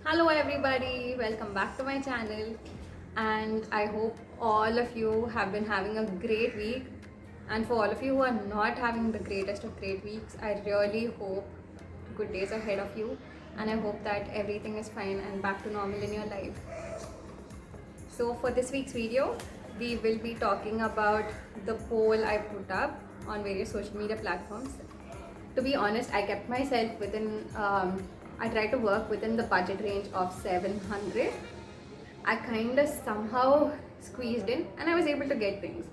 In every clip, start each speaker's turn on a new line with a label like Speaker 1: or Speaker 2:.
Speaker 1: Hello everybody, welcome back to my channel, and I hope all of you have been having a great week. And for all of you who are not having the greatest of great weeks, I really hope good days ahead of you, and I hope that everything is fine and back to normal in your life. So for this week's video, we will be talking about the poll I put up on various social media platforms. To be honest, I kept myself within, I tried to work within the budget range of 700. I kind of somehow squeezed in and I was able to get things.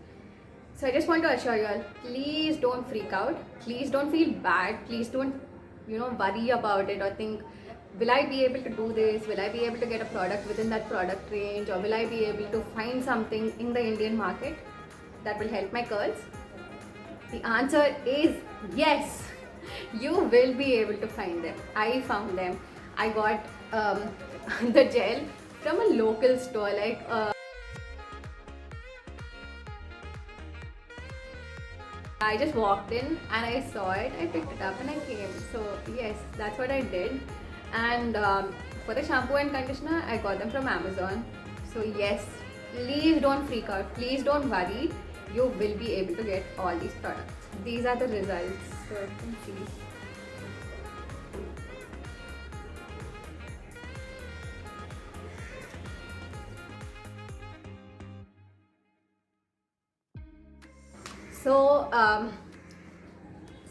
Speaker 1: So I just want to assure you all, please don't freak out. Please don't feel bad. Please don't, worry about it or think, will I be able to do this? Will I be able to get a product within that product range? Or will I be able to find something in the Indian market that will help my curls? The answer is yes. You will be able to find them. I found them. I got the gel from a local store. I just walked in and I saw it. I picked it up and I came. So yes, that's what I did. And for the shampoo and conditioner, I got them from Amazon. So yes, please don't freak out. Please don't worry. You will be able to get all these products. These are the results. So you can see. So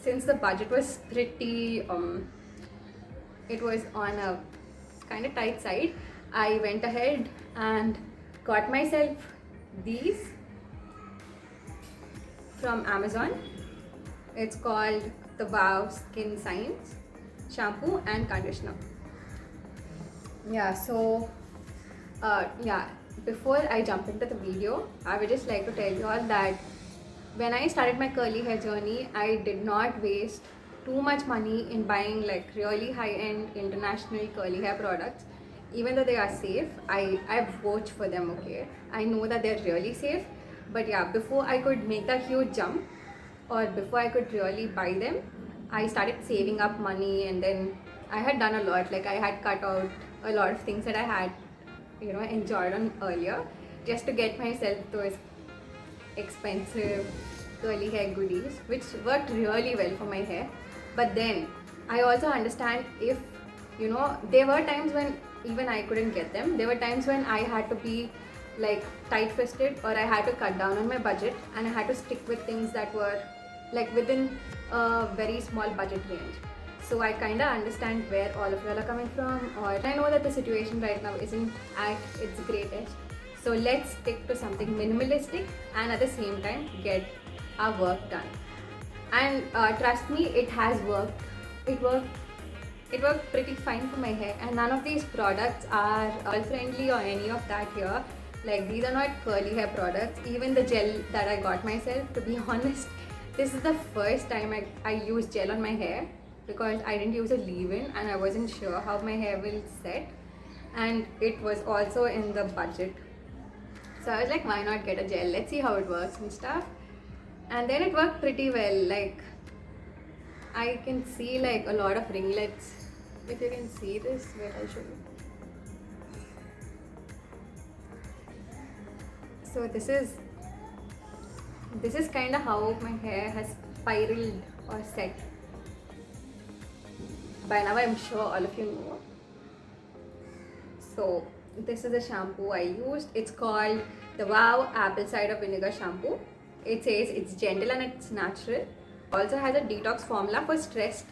Speaker 1: since the budget was pretty, it was on a kind of tight side, I went ahead and got myself these from Amazon. It's called the Wow Skin Science shampoo and conditioner. Yeah, so before I jump into the video, I would just like to tell you all that when I started my curly hair journey, I did not waste too much money in buying like really high-end international curly hair products. Even though they are safe, I vouch for them, okay? I know that they're really safe, but yeah, before I could make that huge jump or before I could really buy them, I started saving up money, and then I had done a lot. Like I had cut out a lot of things that I had, enjoyed on earlier just to get myself those expensive curly hair goodies, which worked really well for my hair. But then I also understand if there were times when even I couldn't get them. There were times when I had to be like tight-fisted, or I had to cut down on my budget, and I had to stick with things that were like within a very small budget range. So I kind of understand where all of y'all are coming from, or I know that the situation right now isn't at its greatest. So let's stick to something minimalistic and at the same time get our work done. And trust me, it has worked. It worked pretty fine for my hair, and none of these products are oil friendly or any of that here. Like these are not curly hair products. Even the gel that I got myself, to be honest, this is the first time I used gel on my hair because I didn't use a leave-in and I wasn't sure how my hair will set, and it was also in the budget. So I was like, why not get a gel? Let's see how it works and stuff. And then it worked pretty well. Like I can see like a lot of ringlets. If you can see this, wait, I'll show you. So this is kind of how my hair has spiraled or set. By now I'm sure all of you know. So this is a shampoo I used. It's called the Wow Apple Cider Vinegar Shampoo. It says it's gentle and it's natural. Also has a detox formula for stressed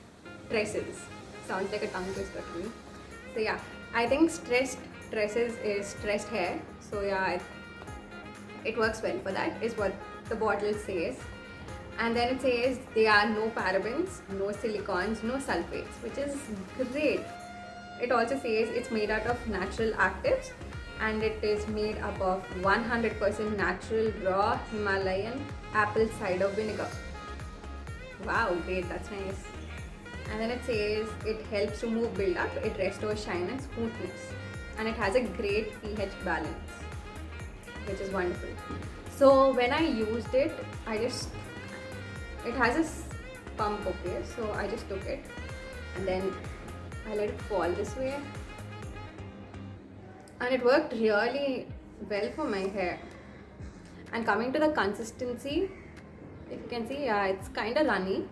Speaker 1: tresses. Sounds like a tongue twister to me. So yeah, I think stressed tresses is stressed hair. So yeah, it works well for that is what the bottle says. And then it says there are no parabens, no silicones, no sulfates, which is great. It also says it's made out of natural actives, and it is made up of 100% natural raw Himalayan apple cider vinegar. Wow, great, that's nice. And then it says it helps remove buildup, it restores shine and smoothness, and it has a great pH balance, which is wonderful. So when I used it, it has this pump, okay, so I just took it and then I let it fall this way, and it worked really well for my hair. And coming to the consistency, if you can see, yeah, it's kind of runny.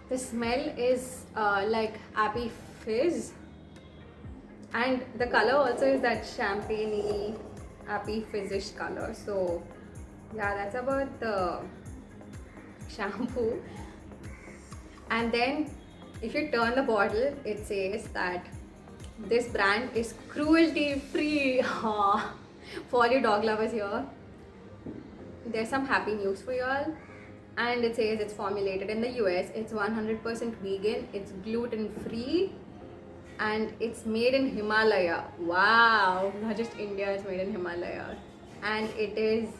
Speaker 1: The smell is like Appy Fizz, and the color also is that champagne-y, Appy Fizzish color. So yeah, that's about the shampoo. And then if you turn the bottle, it says that this brand is cruelty free. For all you dog lovers here, there's some happy news for you all. And it says it's formulated in the US, it's 100% vegan, it's gluten free, and it's made in Himalaya. Wow, not just India, it's made in Himalaya. And it is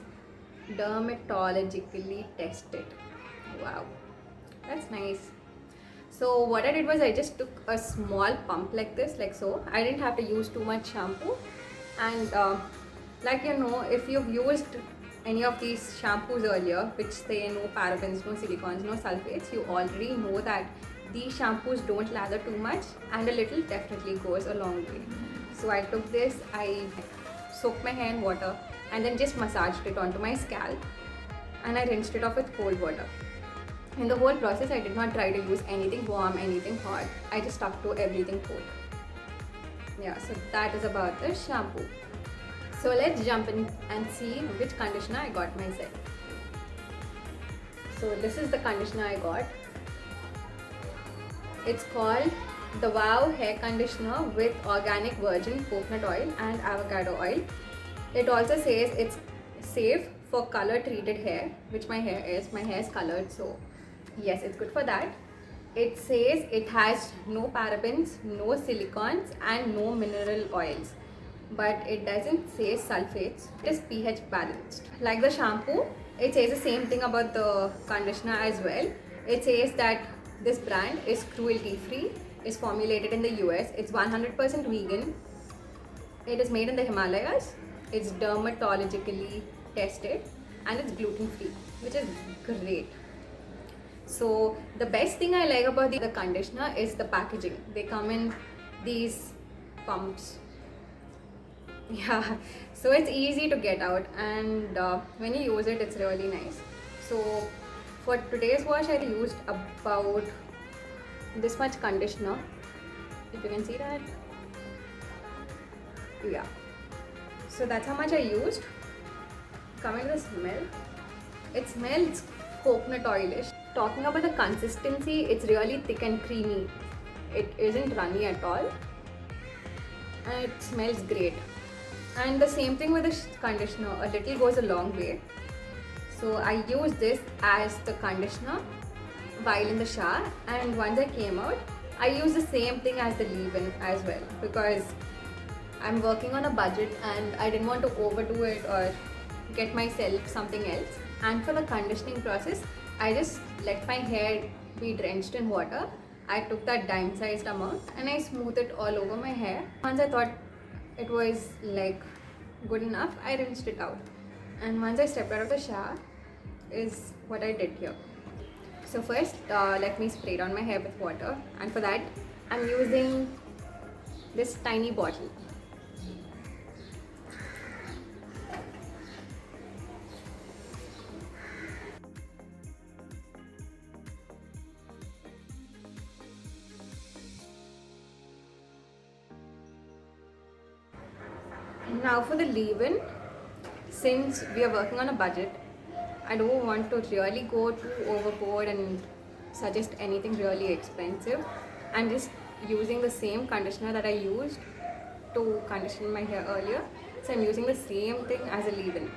Speaker 1: dermatologically tested. Wow, that's nice. So what I did was I just took a small pump like this, like so. I didn't have to use too much shampoo. And like you know, if you've used any of these shampoos earlier, which say no parabens, no silicons, no sulfates, you already know that these shampoos don't lather too much, and a little definitely goes a long way. So I took this, I soaked my hair in water and then just massaged it onto my scalp, and I rinsed it off with cold water. In the whole process, I did not try to use anything warm, anything hot. I just stuck to everything cold. Yeah, so that is about the shampoo. So let's jump in and see which conditioner I got myself. So this is the conditioner I got. It's called the Wow Hair Conditioner with Organic Virgin Coconut Oil and Avocado Oil. It also says it's safe for color treated hair, which my hair is. My hair is colored, so yes, it's good for that. It says it has no parabens, no silicons and no mineral oils. But it doesn't say sulfates. It is pH balanced. Like the shampoo, it says the same thing about the conditioner as well. It says that this brand is cruelty free, is formulated in the US, it's 100% vegan, it is made in the Himalayas, it's dermatologically tested, and it's gluten free, which is great. So the best thing I like about the conditioner is the packaging. They come in these pumps. Yeah, so it's easy to get out, and when you use it, it's really nice. So for today's wash, I used about this much conditioner, if you can see that. Yeah, so that's how much I used. Coming to the smell, it smells coconut oilish. Talking about the consistency, it's really thick and creamy. It isn't runny at all, and it smells great. And the same thing with the conditioner, a little goes a long way. So I use this as the conditioner while in the shower, and once I came out, I use the same thing as the leave-in as well, because I'm working on a budget and I didn't want to overdo it or get myself something else. And for the conditioning process, I just let my hair be drenched in water. I took that dime-sized amount and I smoothed it all over my hair. Once I thought it was like good enough, I rinsed it out. And once I stepped out of the shower is what I did here. So first, let me spray it on my hair with water, and for that I'm using this tiny bottle. Now for the leave-in, since we are working on a budget, I don't want to really go too overboard and suggest anything really expensive. I'm just using the same conditioner that I used to condition my hair earlier. So I'm using the same thing as a leave-in.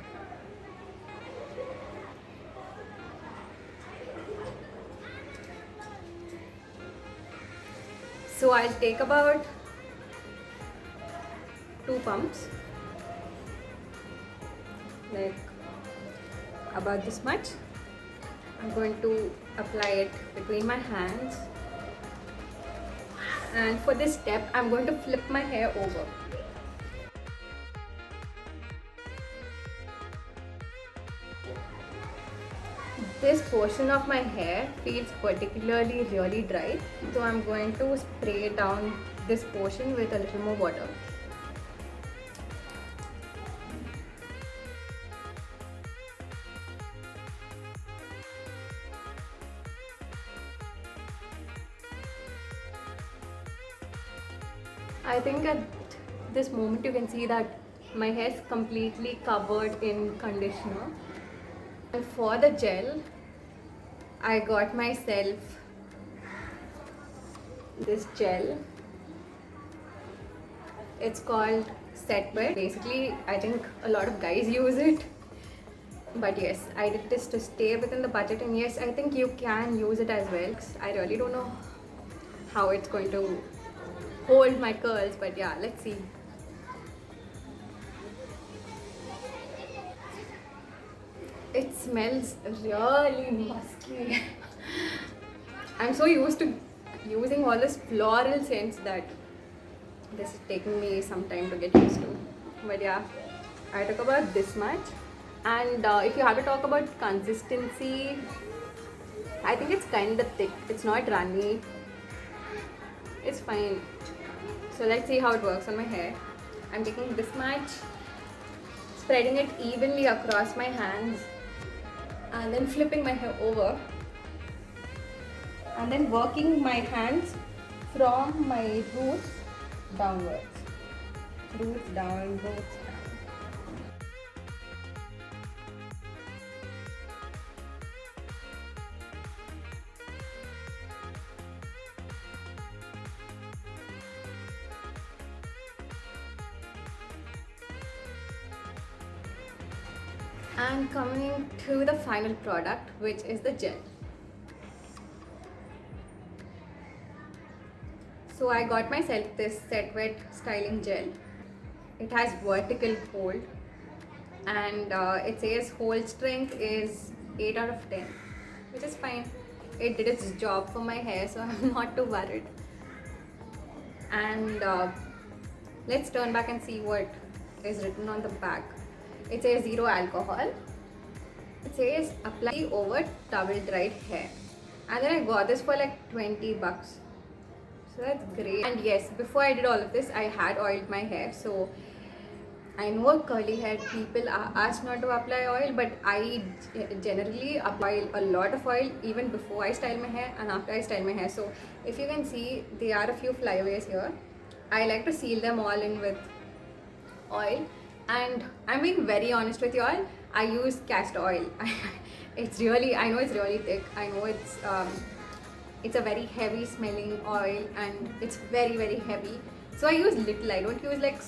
Speaker 1: So I'll take about 2 pumps, like about this much. I'm going to apply it between my hands, and for this step I'm going to flip my hair over. this portion of my hair feels particularly really dry, so I'm going to spray down this portion with a little more water. I think at this moment you can see that my hair is completely covered in conditioner. And for the gel, I got myself this gel. It's called Set Wet. Basically, I think a lot of guys use it. But yes, I did this to stay within the budget, and yes, I think you can use it as well. I really don't know how it's going to hold my curls, but yeah, let's see. It smells really musky. I'm so used to using all this floral scents that this is taking me some time to get used to. But yeah, I talk about this much. And if you have to talk about consistency, I think it's kind of thick. It's not runny. It's fine. So let's see how it works on my hair. I'm taking this much, spreading it evenly across my hands, and then flipping my hair over, and then working my hands from my roots downwards. Roots down, roots down. And coming to the final product, which is the gel. So I got myself this Set Wet styling gel. It has vertical hold, and it says hold strength is 8 out of 10, which is fine. It did its job for my hair, so I'm not too worried. And let's turn back and see what is written on the back. It says zero alcohol. It says apply over towel dried hair. And then I got this for like 20 bucks. So that's great. And yes, before I did all of this, I had oiled my hair. So I know curly haired people are asked not to apply oil, but I generally apply a lot of oil even before I style my hair and after I style my hair. So if you can see, there are a few flyaways here. I like to seal them all in with oil. And I'm being very honest with you all, I use castor oil. It's really, I know it's really thick. I know it's a very heavy smelling oil, and it's very very heavy. So I use little. I don't use like,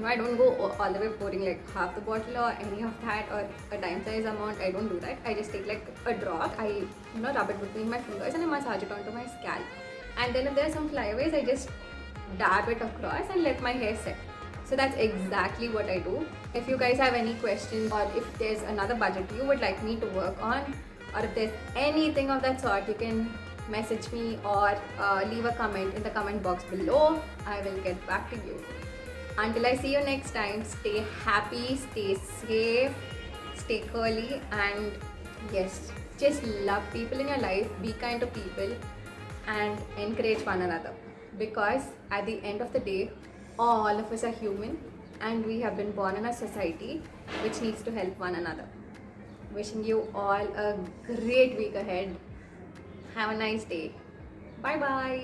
Speaker 1: I don't go all the way pouring like half the bottle or any of that, or a dime size amount. I don't do that. I just take like a drop. I rub it between my fingers and I massage it onto my scalp. And then if there are some flyaways, I just dab it across and let my hair set. So that's exactly what I do. If you guys have any questions, or if there's another budget you would like me to work on, or if there's anything of that sort, you can message me or leave a comment in the comment box below. I will get back to you. Until I see you next time, stay happy, stay safe, stay curly, and yes, just love people in your life, be kind to people, and encourage one another. Because at the end of the day, all of us are human, and we have been born in a society which needs to help one another. Wishing you all a great week ahead. Have a nice day. Bye bye.